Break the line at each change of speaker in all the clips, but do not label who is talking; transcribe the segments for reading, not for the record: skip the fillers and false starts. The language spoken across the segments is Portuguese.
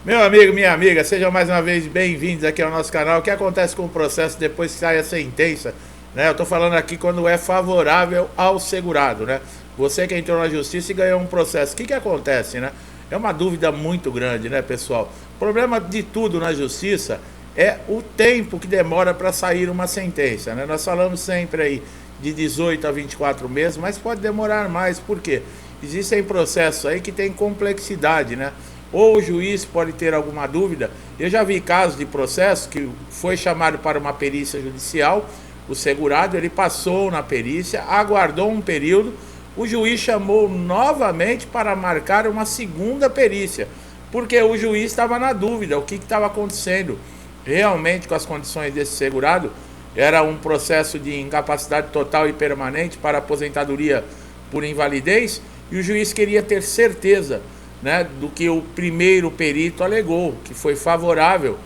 Meu amigo, minha amiga, sejam mais uma vez bem-vindos aqui ao nosso canal. O que acontece com o processo depois que sai a sentença? Né? Eu estou falando aqui quando é favorável ao segurado, né? Você que entrou na justiça e ganhou um processo. O que acontece, né? É uma dúvida muito grande, né, pessoal? O problema de tudo na justiça é o tempo que demora para sair uma sentença, né? Nós falamos sempre aí de 18 a 24 meses, mas pode demorar mais. Por quê? Existem processos aí que têm complexidade, né? Ou o juiz pode ter alguma dúvida. Eu já vi casos de processo que foi chamado para uma perícia judicial, o segurado, ele passou na perícia, aguardou um período, o juiz chamou novamente para marcar uma segunda perícia, porque o juiz estava na dúvida, o que estava acontecendo realmente com as condições desse segurado. Era um processo de incapacidade total e permanente para aposentadoria por invalidez, e o juiz queria ter certeza, né, do que o primeiro perito alegou, que foi favorável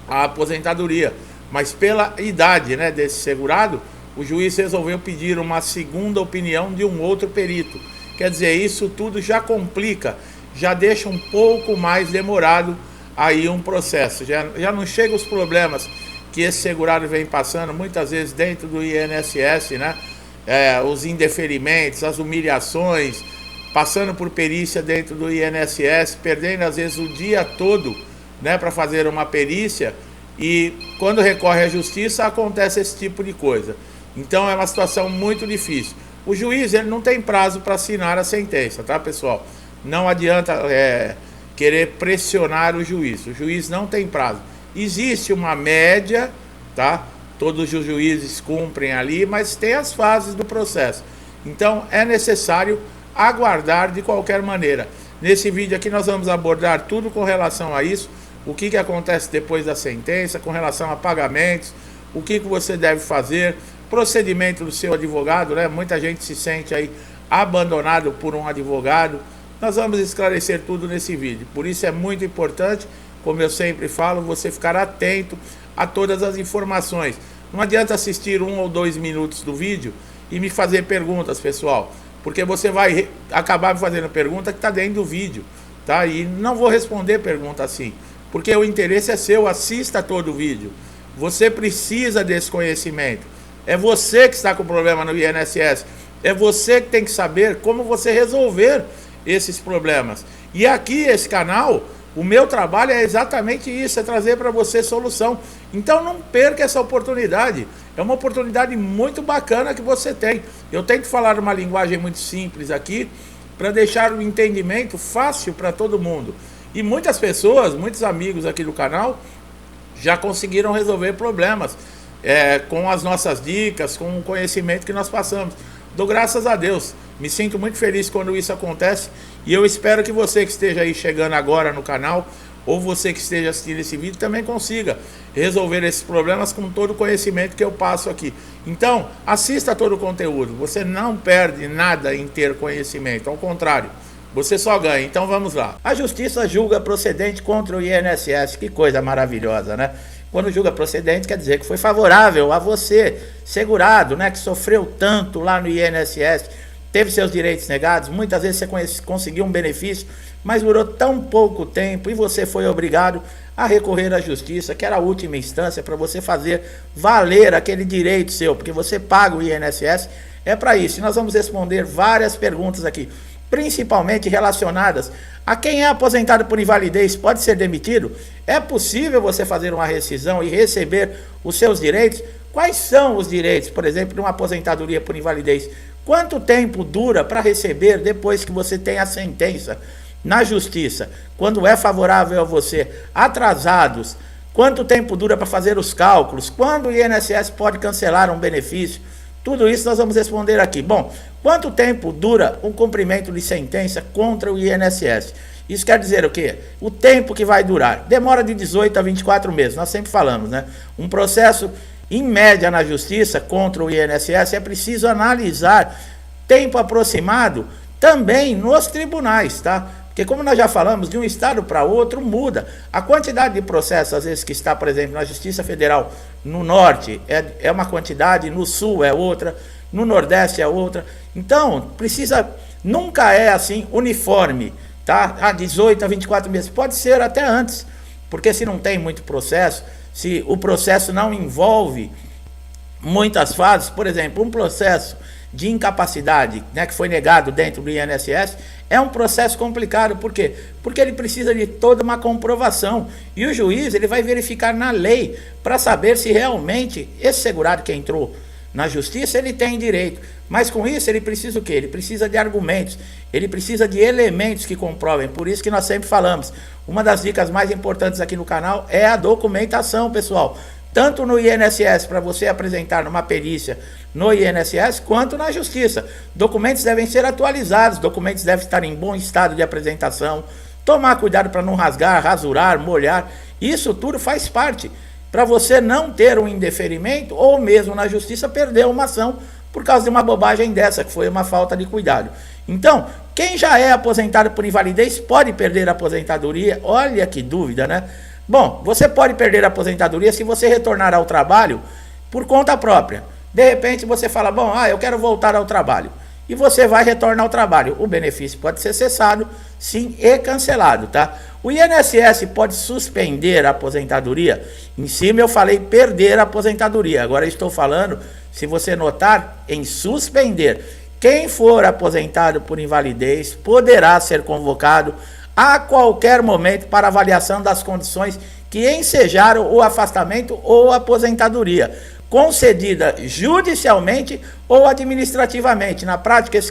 à aposentadoria. Mas pela idade, né, desse segurado, o juiz resolveu pedir uma segunda opinião de um outro perito. Quer dizer, isso tudo já complica, já deixa um pouco mais demorado aí um processo. Já não chega os problemas que esse segurado vem passando, muitas vezes dentro do INSS, né? Os indeferimentos, as humilhações, passando por perícia dentro do INSS, perdendo às vezes o dia todo, né, para fazer uma perícia, e quando recorre à justiça acontece esse tipo de coisa. Então é uma situação muito difícil. O juiz, ele não tem prazo para assinar a sentença, tá, pessoal? Não adianta querer pressionar o juiz não tem prazo. Existe uma média, tá? Todos os juízes cumprem ali, mas tem as fases do processo. Então é necessário aguardar de qualquer maneira. Nesse vídeo aqui nós vamos abordar tudo com relação a isso, o que acontece depois da sentença, com relação a pagamentos, o que você deve fazer, procedimento do seu advogado, né? Muita gente se sente aí abandonado por um advogado. Nós vamos esclarecer tudo nesse vídeo. Por isso é muito importante, como eu sempre falo, você ficar atento a todas as informações. Não adianta assistir 1 ou 2 minutos do vídeo e me fazer perguntas, pessoal, porque você vai acabar me fazendo pergunta que está dentro do vídeo, tá? E não vou responder pergunta assim, porque o interesse é seu. Assista todo o vídeo. Você precisa desse conhecimento. É você que está com problema no INSS. É você que tem que saber como você resolver esses problemas. E aqui, esse canal, o meu trabalho é exatamente isso, é trazer para você solução. Então não perca essa oportunidade. É uma oportunidade muito bacana que você tem. Eu tento falar uma linguagem muito simples aqui, para deixar o entendimento fácil para todo mundo. E muitas pessoas, muitos amigos aqui do canal, já conseguiram resolver problemas com as nossas dicas, com o conhecimento que nós passamos. Dou graças a Deus. Me sinto muito feliz quando isso acontece. E eu espero que você que esteja aí chegando agora no canal, ou você que esteja assistindo esse vídeo, também consiga resolver esses problemas com todo o conhecimento que eu passo aqui. Então, assista todo o conteúdo. Você não perde nada em ter conhecimento. Ao contrário, você só ganha. Então vamos lá. A justiça julga procedente contra o INSS. Que coisa maravilhosa, né? Quando julga procedente, quer dizer que foi favorável a você, segurado, né, que sofreu tanto lá no INSS, teve seus direitos negados. Muitas vezes você conseguiu um benefício, mas durou tão pouco tempo e você foi obrigado a recorrer à justiça, que era a última instância para você fazer valer aquele direito seu, porque você paga o INSS, é para isso. E nós vamos responder várias perguntas aqui, principalmente relacionadas a quem é aposentado por invalidez. Pode ser demitido? É possível você fazer uma rescisão e receber os seus direitos? Quais são os direitos, por exemplo, de uma aposentadoria por invalidez? Quanto tempo dura para receber depois que você tem a sentença na justiça? Quando é favorável a você? Atrasados? Quanto tempo dura para fazer os cálculos? Quando o INSS pode cancelar um benefício? Tudo isso nós vamos responder aqui. Bom, quanto tempo dura o cumprimento de sentença contra o INSS? Isso quer dizer o quê? O tempo que vai durar. Demora de 18 a 24 meses, nós sempre falamos, né? Um processo, em média, na justiça contra o INSS, é preciso analisar tempo aproximado também nos tribunais, tá? Porque como nós já falamos, de um estado para outro muda. A quantidade de processos, às vezes, que está, por exemplo, na Justiça Federal no Norte é uma quantidade, no Sul é outra, no Nordeste é outra. Então, nunca é assim uniforme tá? 18 a 24 meses, pode ser até antes, porque se não tem muito processo, se o processo não envolve muitas fases, por exemplo, um processo de incapacidade, né, que foi negado dentro do INSS, é um processo complicado. Por quê? Porque ele precisa de toda uma comprovação, e o juiz ele vai verificar na lei para saber se realmente esse segurado que entrou na justiça ele tem direito. Mas com isso ele precisa o quê? Ele precisa de argumentos, ele precisa de elementos que comprovem. Por isso que nós sempre falamos, uma das dicas mais importantes aqui no canal é a documentação, pessoal. Tanto no INSS, para você apresentar numa perícia no INSS, quanto na Justiça. Documentos devem ser atualizados, documentos devem estar em bom estado de apresentação, tomar cuidado para não rasgar, rasurar, molhar. Isso tudo faz parte para você não ter um indeferimento ou mesmo na Justiça perder uma ação por causa de uma bobagem dessa, que foi uma falta de cuidado. Então, quem já é aposentado por invalidez pode perder a aposentadoria. Olha que dúvida, né? Bom, você pode perder a aposentadoria se você retornar ao trabalho por conta própria. De repente você fala, bom, eu quero voltar ao trabalho. E você vai retornar ao trabalho. O benefício pode ser cessado, sim, e cancelado, tá? O INSS pode suspender a aposentadoria. Em cima eu falei perder a aposentadoria. Agora estou falando, se você notar, em suspender. Quem for aposentado por invalidez poderá ser convocado a qualquer momento para avaliação das condições que ensejaram o afastamento ou aposentadoria, concedida judicialmente ou administrativamente. Na prática, esse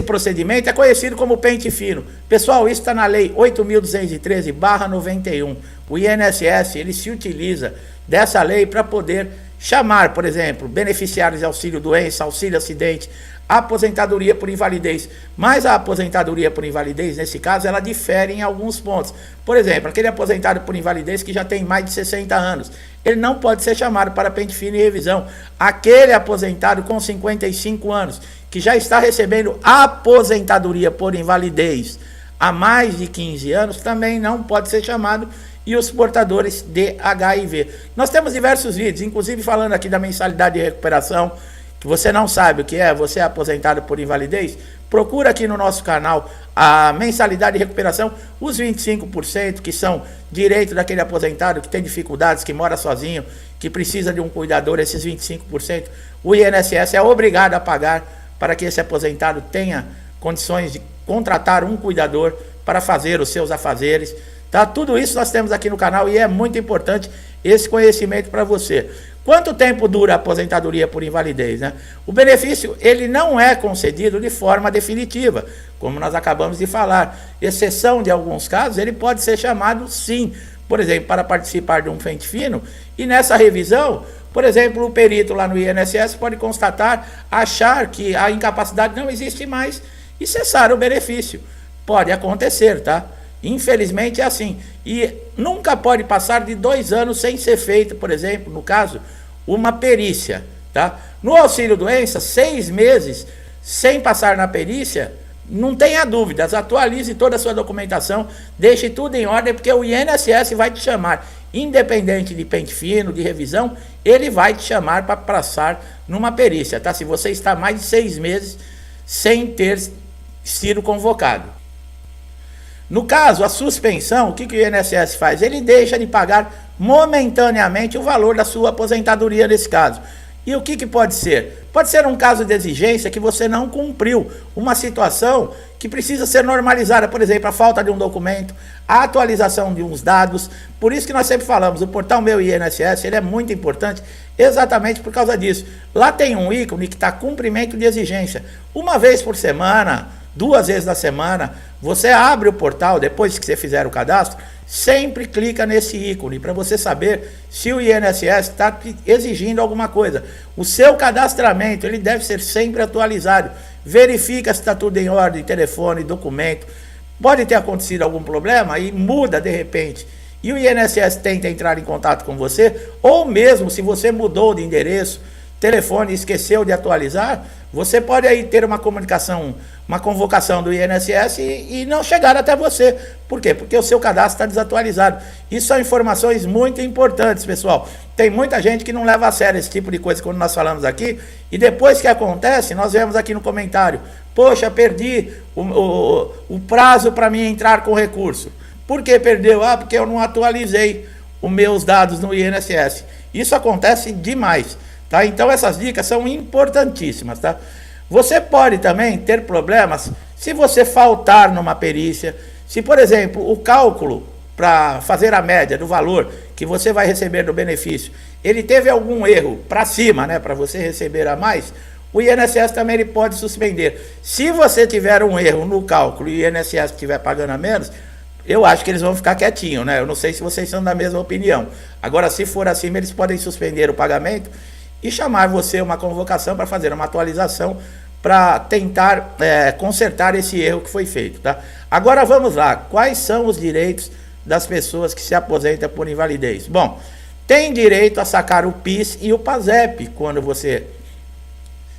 procedimento é conhecido como pente fino. Pessoal, isso está na Lei 8.213/91. O INSS ele se utiliza dessa lei para poder chamar, por exemplo, beneficiários de auxílio-doença, auxílio-acidente, aposentadoria por invalidez. Mas a aposentadoria por invalidez, nesse caso, ela difere em alguns pontos. Por exemplo, aquele aposentado por invalidez que já tem mais de 60 anos, ele não pode ser chamado para pente fino e revisão. Aquele aposentado com 55 anos, que já está recebendo aposentadoria por invalidez há mais de 15 anos, também não pode ser chamado, e os portadores de HIV. Nós temos diversos vídeos, inclusive falando aqui da mensalidade de recuperação, que você não sabe o que é, você é aposentado por invalidez, procura aqui no nosso canal a mensalidade de recuperação, os 25% que são direito daquele aposentado que tem dificuldades, que mora sozinho, que precisa de um cuidador, esses 25%, o INSS é obrigado a pagar para que esse aposentado tenha condições de contratar um cuidador para fazer os seus afazeres. Tá? Tudo isso nós temos aqui no canal e é muito importante esse conhecimento para você. Quanto tempo dura a aposentadoria por invalidez, né? O benefício ele não é concedido de forma definitiva, como nós acabamos de falar. Exceção de alguns casos, ele pode ser chamado sim, por exemplo, para participar de um pente fino, e nessa revisão, por exemplo, o perito lá no INSS pode constatar, achar que a incapacidade não existe mais e cessar o benefício. Pode acontecer, tá? Infelizmente é assim, e nunca pode passar de 2 anos sem ser feita, por exemplo, no caso, uma perícia, tá? No auxílio-doença, 6 meses sem passar na perícia, não tenha dúvidas, atualize toda a sua documentação, deixe tudo em ordem, porque o INSS vai te chamar, independente de pente fino, de revisão, ele vai te chamar para passar numa perícia, tá? Se você está mais de 6 meses sem ter sido convocado. No caso, a suspensão, o que o INSS faz? Ele deixa de pagar momentaneamente o valor da sua aposentadoria nesse caso. E o que pode ser? Pode ser um caso de exigência que você não cumpriu, uma situação que precisa ser normalizada, por exemplo, a falta de um documento, a atualização de uns dados. Por isso que nós sempre falamos, o portal Meu INSS, ele é muito importante exatamente por causa disso. Lá tem um ícone que está cumprimento de exigência. Uma vez por semana, 2 vezes na semana, você abre o portal, depois que você fizer o cadastro, sempre clica nesse ícone para você saber se o INSS está exigindo alguma coisa. O seu cadastramento ele deve ser sempre atualizado. Verifica se está tudo em ordem, telefone, documento. Pode ter acontecido algum problema e muda de repente. E o INSS tenta entrar em contato com você, ou mesmo se você mudou de endereço, telefone e esqueceu de atualizar, você pode aí ter uma comunicação, uma convocação do INSS e não chegar até você. Por quê? Porque o seu cadastro está desatualizado. Isso são informações muito importantes, pessoal. Tem muita gente que não leva a sério esse tipo de coisa quando nós falamos aqui, e depois que acontece, nós vemos aqui no comentário, poxa, perdi o prazo para mim entrar com recurso. Por que perdeu? Ah, porque eu não atualizei os meus dados no INSS. Isso acontece demais, tá? Então essas dicas são importantíssimas, tá? Você pode também ter problemas se você faltar numa perícia, se, por exemplo, o cálculo para fazer a média do valor que você vai receber do benefício, ele teve algum erro para cima, né, para você receber a mais, o INSS também ele pode suspender. Se você tiver um erro no cálculo e o INSS estiver pagando a menos, eu acho que eles vão ficar quietinhos, né? Eu não sei se vocês são da mesma opinião. Agora, se for assim, eles podem suspender o pagamento e chamar você uma convocação para fazer uma atualização para tentar consertar esse erro que foi feito, tá? Agora vamos lá. Quais são os direitos das pessoas que se aposentam por invalidez? Bom, tem direito a sacar o PIS e o PASEP quando você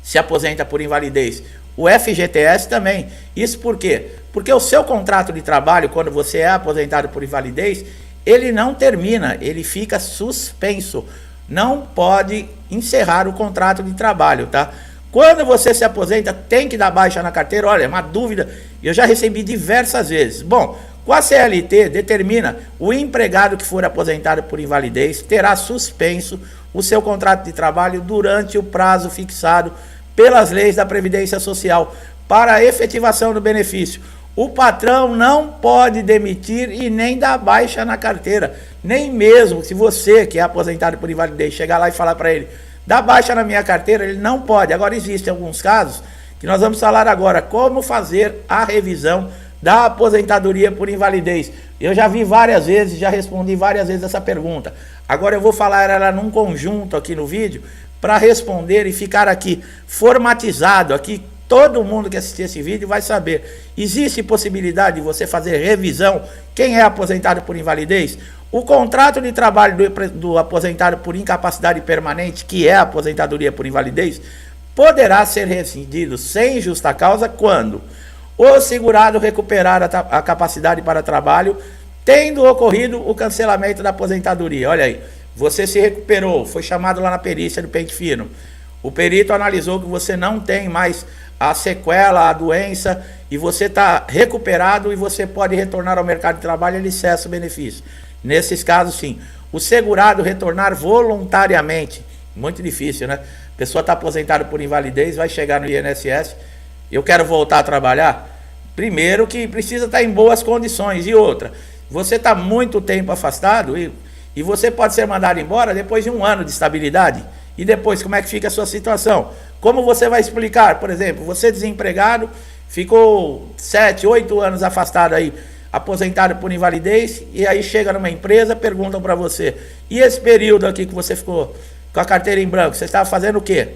se aposenta por invalidez. O FGTS também. Isso por quê? Porque o seu contrato de trabalho, quando você é aposentado por invalidez, ele não termina, ele fica suspenso. Não pode encerrar o contrato de trabalho, tá? Quando você se aposenta, tem que dar baixa na carteira. Olha, é uma dúvida, eu já recebi diversas vezes. Bom, com a CLT, determina o empregado que for aposentado por invalidez terá suspenso o seu contrato de trabalho durante o prazo fixado pelas leis da Previdência Social para a efetivação do benefício. O patrão não pode demitir e nem dar baixa na carteira. Nem mesmo se você, que é aposentado por invalidez, chegar lá e falar para ele, dá baixa na minha carteira, ele não pode. Agora existem alguns casos que nós vamos falar agora, como fazer a revisão da aposentadoria por invalidez. Eu já vi várias vezes, já respondi várias vezes essa pergunta. Agora eu vou falar ela num conjunto aqui no vídeo, para responder e ficar aqui formatizado, aqui todo mundo que assistir esse vídeo vai saber. Existe possibilidade de você fazer revisão, quem é aposentado por invalidez? O contrato de trabalho do aposentado por incapacidade permanente, que é a aposentadoria por invalidez, poderá ser rescindido sem justa causa quando o segurado recuperar a capacidade para trabalho, tendo ocorrido o cancelamento da aposentadoria. Olha aí, você se recuperou, foi chamado lá na perícia do pente fino. O perito analisou que você não tem mais a sequela, a doença, e você está recuperado e você pode retornar ao mercado de trabalho e ele cessa o benefício. Nesses casos, sim. O segurado retornar voluntariamente, muito difícil, né? A pessoa está aposentada por invalidez, vai chegar no INSS, eu quero voltar a trabalhar. Primeiro que precisa estar em boas condições, e outra, você está muito tempo afastado e você pode ser mandado embora depois de um ano de estabilidade. E depois, como é que fica a sua situação? Como você vai explicar? Por exemplo, você desempregado, ficou 7, 8 anos afastado aí, aposentado por invalidez, e aí chega numa empresa, perguntam para você, e esse período aqui que você ficou com a carteira em branco, você estava fazendo o quê?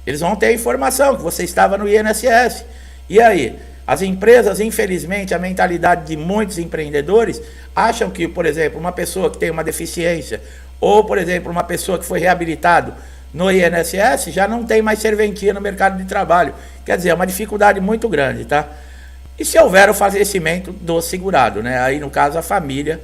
Eles vão ter a informação que você estava no INSS. E aí? As empresas, infelizmente, a mentalidade de muitos empreendedores acham que, por exemplo, uma pessoa que tem uma deficiência, ou, por exemplo, uma pessoa que foi reabilitado no INSS, já não tem mais serventia no mercado de trabalho. Quer dizer, é uma dificuldade muito grande, tá? E se houver o falecimento do segurado, né? Aí, no caso, a família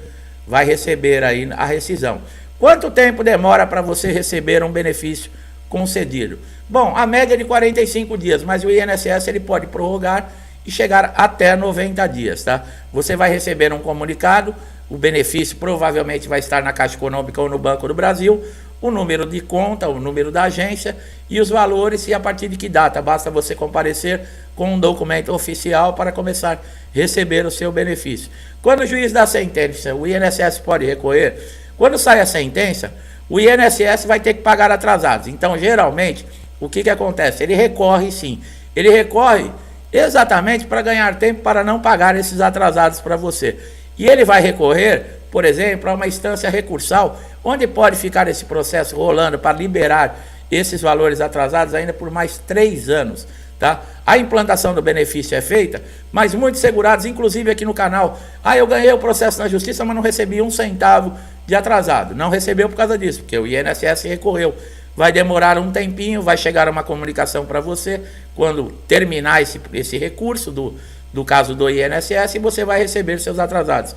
vai receber aí a rescisão. Quanto tempo demora para você receber um benefício concedido? Bom, a média é de 45 dias, mas o INSS ele pode prorrogar e chegar até 90 dias, tá? Você vai receber um comunicado, o benefício provavelmente vai estar na Caixa Econômica ou no Banco do Brasil, o número de conta, o número da agência e os valores e a partir de que data. Basta você comparecer com um documento oficial para começar a receber o seu benefício. Quando o juiz dá a sentença, o INSS pode recorrer. Quando sai a sentença, o INSS vai ter que pagar atrasados. Então, geralmente, o que acontece? Ele recorre sim. Ele recorre exatamente para ganhar tempo para não pagar esses atrasados para você. E ele vai recorrer, por exemplo, a uma instância recursal, onde pode ficar esse processo rolando para liberar esses valores atrasados ainda por mais 3 anos. Tá? A implantação do benefício é feita, mas muitos segurados, inclusive aqui no canal, eu ganhei o processo na justiça, mas não recebi 1 centavo de atrasado. Não recebeu por causa disso, porque o INSS recorreu. vai demorar um tempinho, vai chegar uma comunicação para você quando terminar esse recurso do caso do INSS, e você vai receber seus atrasados.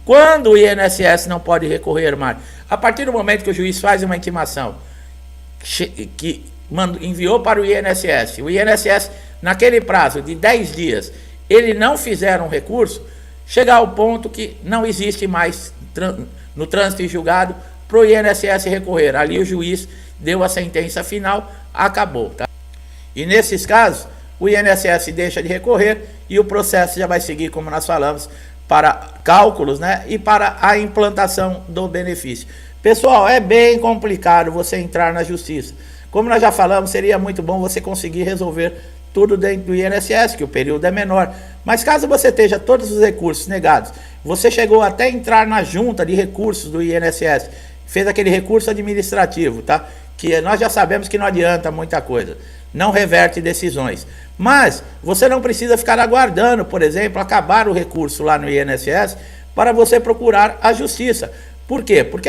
Quando o INSS não pode recorrer, Mário? A partir do momento que o juiz faz uma intimação que enviou para o INSS, naquele prazo de 10 dias, ele não fizer um recurso, chegar ao ponto que não existe mais no trânsito em julgado para o INSS recorrer. Ali o juiz deu a sentença final, acabou. Tá? E nesses casos, o INSS deixa de recorrer e o processo já vai seguir, como nós falamos, para cálculos, né, e para a implantação do benefício. Pessoal, é bem complicado você entrar na justiça. Como nós já falamos, seria muito bom você conseguir resolver tudo dentro do INSS, que o período é menor. Mas caso você esteja todos os recursos negados, você chegou até entrar na junta de recursos do INSS, fez aquele recurso administrativo, tá? Que nós já sabemos que não adianta muita coisa, não reverte decisões. Mas você não precisa ficar aguardando, por exemplo, acabar o recurso lá no INSS para você procurar a justiça. Por quê? Porque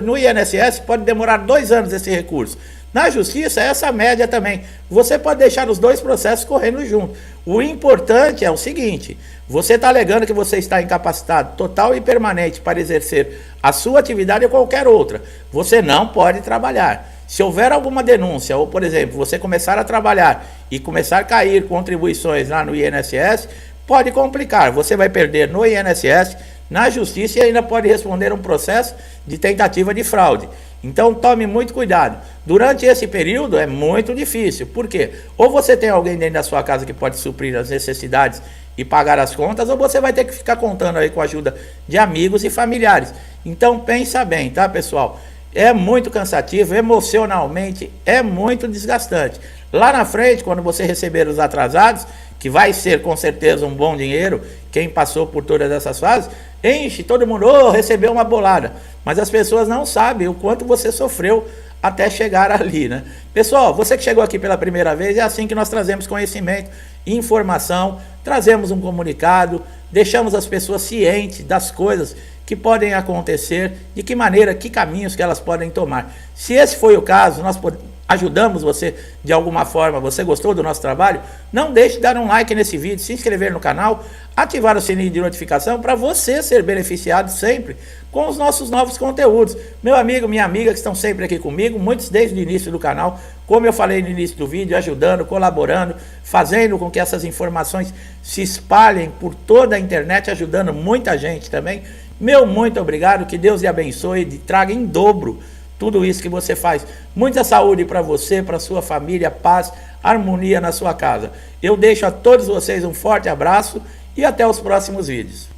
no INSS pode demorar 2 anos esse recurso. Na justiça, essa média também. Você pode deixar os dois processos correndo junto. O importante é o seguinte: você está alegando que você está incapacitado total e permanente para exercer a sua atividade ou qualquer outra. Você não pode trabalhar. Se houver alguma denúncia, ou por exemplo, você começar a trabalhar e começar a cair contribuições lá no INSS, pode complicar. Você vai perder no INSS, na justiça, e ainda pode responder um processo de tentativa de fraude. Então tome muito cuidado. Durante esse período é muito difícil. Por quê? Ou você tem alguém dentro da sua casa que pode suprir as necessidades e pagar as contas, ou você vai ter que ficar contando aí com a ajuda de amigos e familiares. Então pensa bem, tá, pessoal? É muito cansativo, emocionalmente é muito desgastante. Lá na frente, quando você receber os atrasados, que vai ser com certeza um bom dinheiro, quem passou por todas essas fases, enche, todo mundo recebeu uma bolada. Mas as pessoas não sabem o quanto você sofreu até chegar ali, né? Pessoal, você que chegou aqui pela primeira vez, é assim que nós trazemos conhecimento, informação, trazemos um comunicado, deixamos as pessoas cientes das coisas que podem acontecer, de que maneira, que caminhos que elas podem tomar. Se esse foi o caso, nós ajudamos você de alguma forma, você gostou do nosso trabalho, não deixe de dar um like nesse vídeo, se inscrever no canal, ativar o sininho de notificação para você ser beneficiado sempre com os nossos novos conteúdos. Meu amigo, minha amiga que estão sempre aqui comigo, muitos desde o início do canal, como eu falei no início do vídeo, ajudando, colaborando, fazendo com que essas informações se espalhem por toda a internet, ajudando muita gente também. Meu muito obrigado, que Deus lhe abençoe e traga em dobro tudo isso que você faz. Muita saúde para você, para sua família, paz, harmonia na sua casa. Eu deixo a todos vocês um forte abraço e até os próximos vídeos.